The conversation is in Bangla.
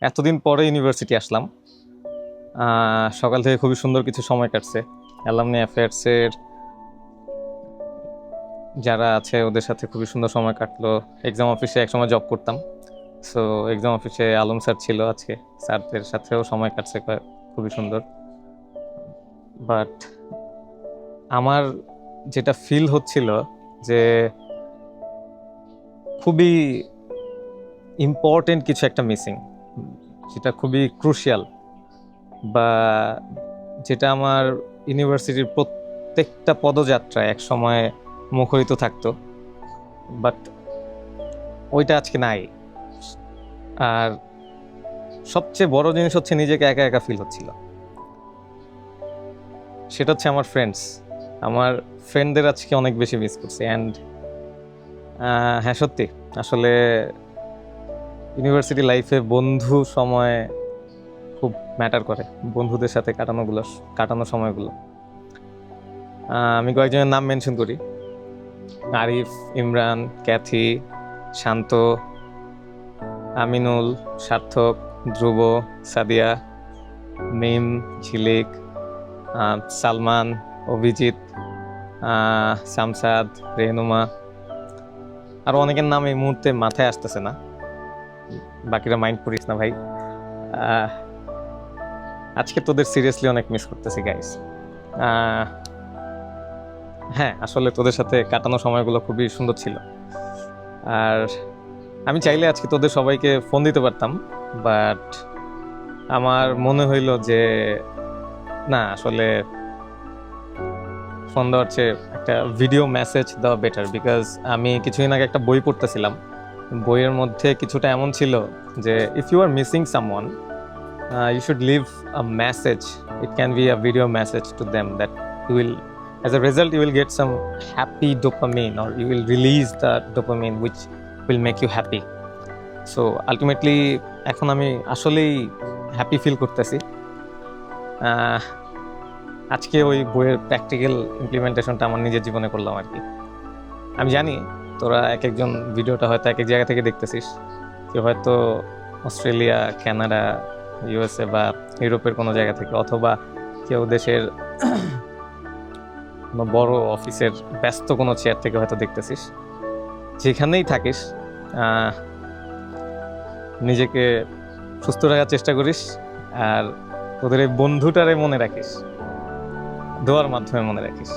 এতদিন পরে ইউনিভার্সিটি আসলাম। সকাল থেকে খুবই সুন্দর কিছু সময় কাটছে। অ্যালামনি অ্যাফেয়ার্সের যারা আছে ওদের সাথে খুবই সুন্দর সময় কাটলো। এক্সাম অফিসে একসময় জব করতাম, সো এক্সাম অফিসে আলম স্যার ছিল, আজকে স্যারদের সাথেও সময় কাটছে খুবই সুন্দর। বাট আমার যেটা ফিল হচ্ছিল যে খুবই ইম্পর্টেন্ট কিছু একটা মিসিং, যেটা খুবই ক্রুশিয়াল, বা যেটা আমার ইউনিভার্সিটির প্রত্যেকটা পদযাত্রায় এক সময় মুখরিত থাকতো, বাট ওইটা আজকে নাই। আর সবচেয়ে বড় জিনিস হচ্ছে নিজেকে একা একা ফিল হচ্ছিল। সেটা হচ্ছে আমার ফ্রেন্ডদের আজকে অনেক বেশি মিস করছি। অ্যান্ড হ্যাঁ, সত্যি আসলে ইউনিভার্সিটি লাইফে বন্ধু সময় খুব ম্যাটার করে, বন্ধুদের সাথে কাটানো সময়গুলো। আমি কয়েকজনের নাম মেনশন করি: আরিফ, ইমরান, ক্যাথি, শান্ত, আমিনুল, সার্থক, ধ্রুব, সাদিয়া, মিম, ঝিলিক, সালমান, অভিজিৎ, শামসাদ, রেহনুমা। আরও অনেকের নাম এই মুহূর্তে মাথায় আসতেছে না, বাকিরা মাইন্ড করিস না ভাই। আজকে তোদের সিরিয়াসলি অনেক মিস করতেছি গাইস। হ্যাঁ, আসলে তোদের সাথে কাটানো সময়গুলো খুবই সুন্দর ছিল। আর আমি চাইলে আজকে তোদের সবাইকে ফোন দিতে পারতাম, বাট আমার মনে হইল যে না, আসলে ফোন দেওয়ার চেয়ে একটা ভিডিও মেসেজ দেওয়া বেটার। বিকজ আমি কিছুদিন আগে একটা বই পড়তেছিলাম, বইয়ের মধ্যে কিছুটা এমন ছিল যে if you are missing someone, you should leave a message. It can be a video message to them that you will, as a result, you will get some happy dopamine, or you will release the dopamine which will make you happy. So ultimately এখন আমি আসলেই হ্যাপি ফিল করতেছি। আজকে ওই বইয়ের প্র্যাকটিক্যাল ইমপ্লিমেন্টেশনটা আমার নিজের জীবনে করলাম আর কি। আমি জানি তোরা এক একজন ভিডিওটা হয়তো এক এক জায়গা থেকে দেখতেছিস, কেউ হয়তো অস্ট্রেলিয়া, কানাডা, ইউএসএ বা ইউরোপের কোনো জায়গা থেকে, অথবা কেউ দেশের কোনো বড় অফিসের ব্যস্ত কোনো চেয়ার থেকে হয়তো দেখতেছিস। যেখানেই থাকিস, নিজেকে সুস্থ রাখার চেষ্টা করিস, আর তোদের এই বন্ধুটারে মনে রাখিস, দোয়ার মাধ্যমে মনে রাখিস।